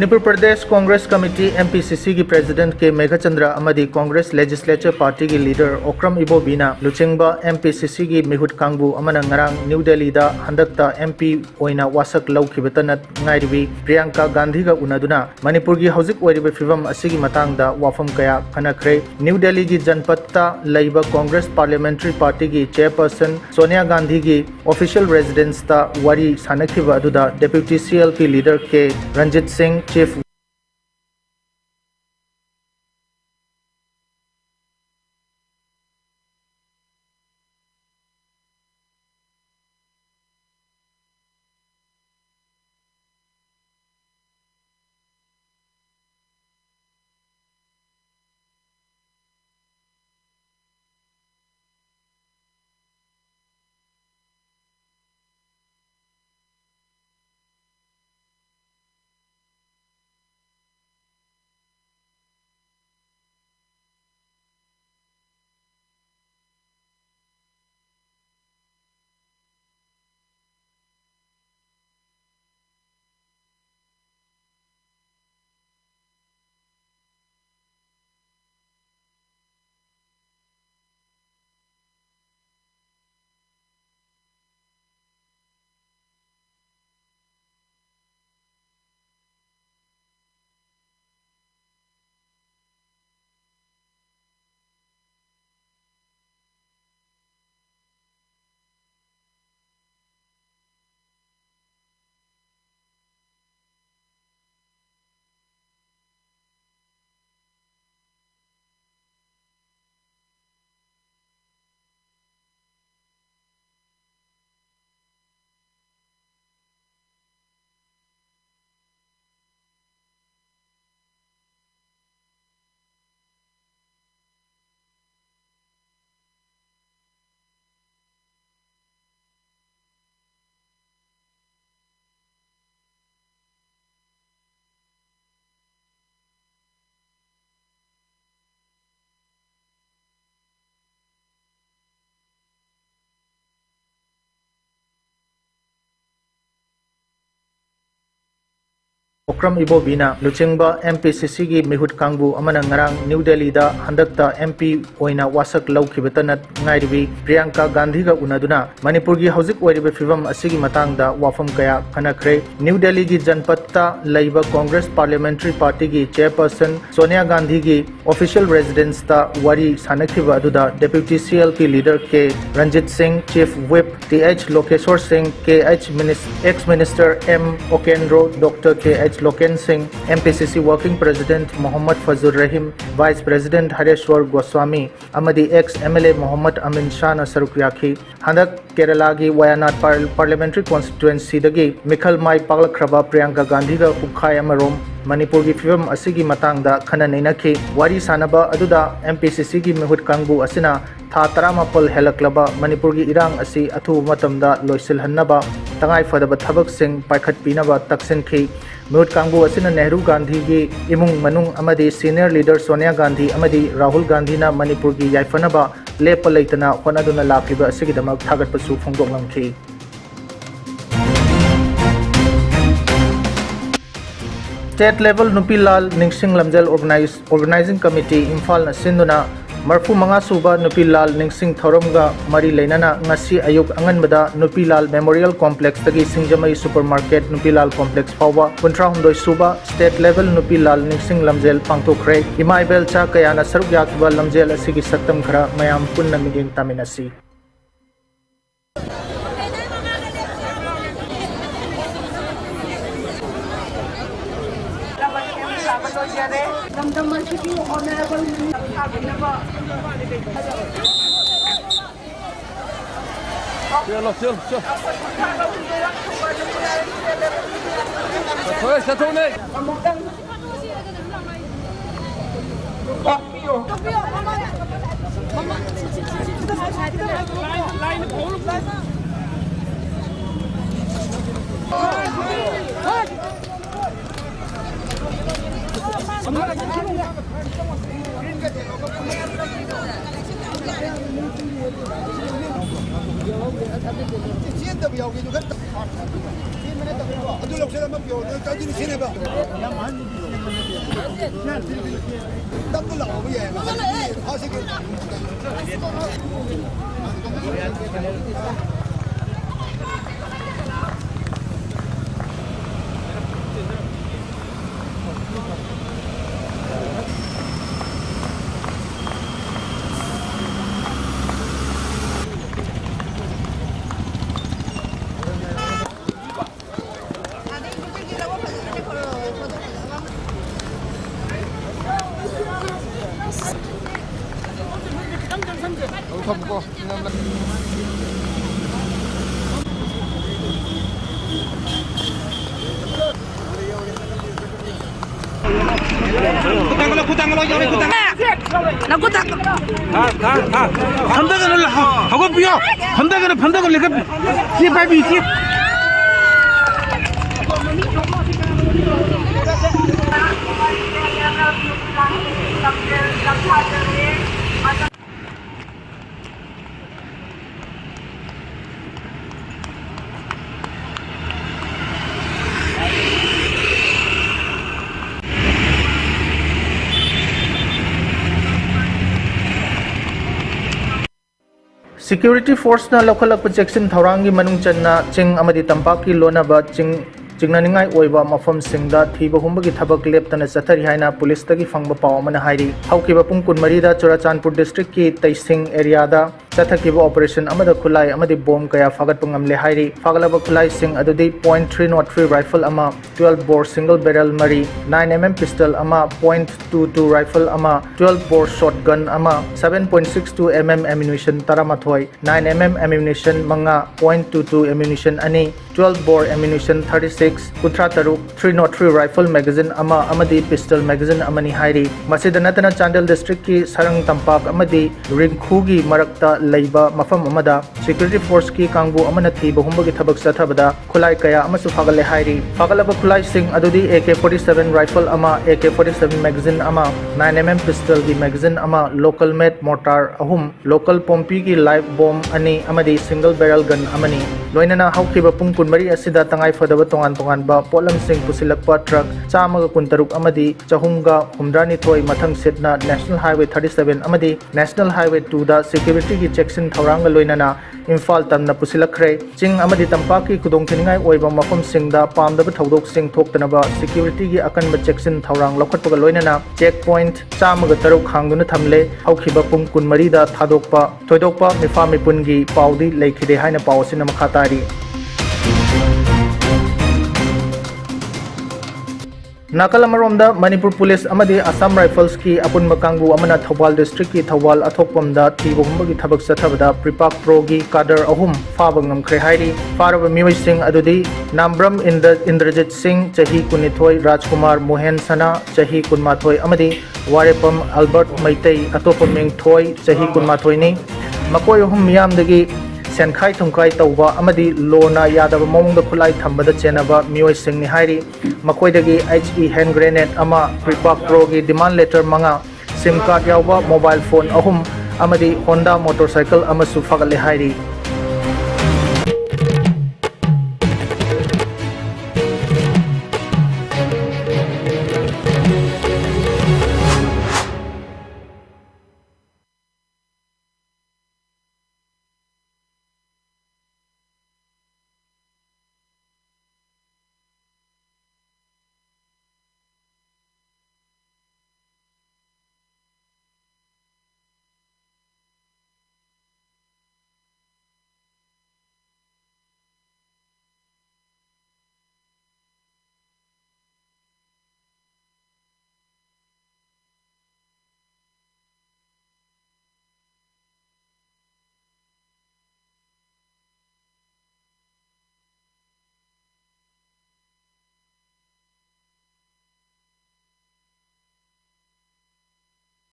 मणिपुर प्रदेश Congress committee MPCC की president के Meghachandra अमदी Congress legislature party की लीडर ओक्रम इबोबीना लुचिंगबा एमपीसीसी की मिहुत कांगबु अमना ngarang न्यू दिल्ली दा हंदकता एमपी ओइना वासक लौखिबतन ngairibi प्रियंका गांधी का उनदुना मणिपुर की हौजिक ओइरिबे फिवम असिगी मतांगदा वाफम कया खनखरे न्यू दिल्ली की जनपदता लैबा कांग्रेस पार्लियामेंट्री पार्टी की चेयरपर्सन सोनिया गांधी की ऑफिशियल रेजिडेंस ता वारी सानखिबा अदुदा deputy CLP leader K Ranjit Singh chief Okram इबोबीना लुचिंगबा MPCC की मिहुत कांगबु अमना ngarang न्यू दिल्ली दा हंदकता एमपी ओइना वासक लौखिबतन ngairibi प्रियंका गांधी का उनदुना मणिपुर की हौजिक ओइरिबे फिवम असिगी मतांगदा वाफम कया खनखरे न्यू दिल्ली की जनपदता लैबा कांग्रेस पार्लियामेंट्री पार्टी की चेयरपर्सन सोनिया गांधी की ऑफिशियल रेजिडेंस ता वारी सानखिबा अदुदा deputy CLP leader K Ranjit Singh chief whip TH Lokeshwar Singh के ex minister M Okendro doctor K Loken Singh MPCC working president Mohammad Fazal Rahim vice president Hareshwar Goswami अमदी एक्स एमएलए मोहम्मद अमीन शाह न सरुक याखी हंदक केरला की वायनाड पार्लियामेंट्री कॉन्स्टिट्यूएंसी दगी मिखल माई पागलख्रबा प्रियंका गांधी का उखाय अमरोम मणिपुर की फिवम असिगी मतांगदा खन नैनखी वारी सानबा अदुदा एमपीसीसी की मिहुत कांगबु असिना था 14 हेलक्लबा मणिपुर की इरांग असी अथुब मतमदा लोइसिलहन्नबा तंगाई फदबा थबकसिंग पाइखटपिनबा तक्सिनखी मिहुत कांगबु असिना नेहरू गांधी की इमुंग मनुंग अमदी सीनियर लीडर सोनिया गांधी अमदी राहुल गांधी ना मणिपुर की याइफनबा लेप लेतना होनादुना लाखिबा असिगिदमक थागतपसु फोंदोकलमखी स्टेट लेवल नुपीलाल निंगसिंग लमजेल ऑर्गेनाइजिंग कमिटी इम्फाल न सिंधुना मरफू मंगा सूबा नुपीलाल निंगसिंग थौरमगा मरी लेनाना ngasi ayuk anganbada Nupilal memorial complex तगी सिंगजमई सुपरमार्केट नुपीलाल कॉम्प्लेक्स फावा 19 सूबा स्टेट लेवल नुपीलाल निंगसिंग लमजेल पांगथोखरे इमाइबेल चा कयाना सरुक याखिबा लमजेल असिगी सत्तम खरा मयाम पुन्ना Miging तामिनसी Security force na lokal projection tharangi manung channa ching amadi tampaki lona ba chingnaningai oiba mafam singda thiba humbagi thabak leptana chathari haina police tagi fangba paw amana hairi haukiba pung kunmari da Churachandpur district ki Taising area da chathakiba operation amada khulai amadi bomb kaya fagat pungamle hairi fagalaba khulai sing adudi .303 rifle ama 12 bore single barrel mari 9mm pistol ama .22 rifle ama 12 bore shotgun ama 7.62 mm ammunition taramathoi 9mm ammunition manga .22 ammunition ani 12 bore ammunition 36 Kutra Taruk 303 rifle magazine ama amadi pistol magazine amani hairi masida natana Chandel district ki Sarang Tampak amadi Ringkhugi marakta leiba mafam amada security force ki kangbu amana thiba humbagi thabak sathabada khulai kaya amasu fagale hairi fagalaba khulai sing adudi AK47 rifle ama AK47 magazine ama 9mm pistol gi magazine ama local made mortar ahum local pompi ki live bomb ani amadi single barrel gun amani loinana haukiba pung kunmari asida tangai fadaba tongan ba polam sing pusilakpa truck chamaga kuntaruk amadi chahumga humdrani thoi mathang setna National Highway 37 amadi National Highway 2 da security ki checksin thauranga loinana Imphal tamna pusilakre ching amadi tampaki kudong thiningai oiba mafam singda pamdaba thodok sing thoktanaba security ki akanba checksin thaurang lokhatpaga loinana checkpoint chamaga taruk khangduna thamle haukiba pung kunmari da thadokpa thoidokpa mifa mipungi paudi leikhide haina pawsina makhatari Nakalamaromda Manipur Police amadi Assam Rifles ki apun makangbu amana Thawal district ki Thawal athokpamda thiba humbagi thabak sathabada Pripak Pro gi Kader ahum faba ngamkhre hairi faraba miwai sing adudi Nambram Indrajit Singh chahi kunithoi Rajkumar Mohen Sana chahi kunmathoi amadi Warepam Albert Maitai atopa ming thoi chahi kunmathoi ni makoi ahum miyamdagi Senkhai Thumkai Tauba amadi Lona Yadaba Mongda Khulai Thambada Chenaba Mioi Singh ni hairi makoidagi HE hand grenade ama Pripak Pro gi demand letter manga SIM card yawba mobile phone ahum amadi Honda motorcycle amasu fagale hairi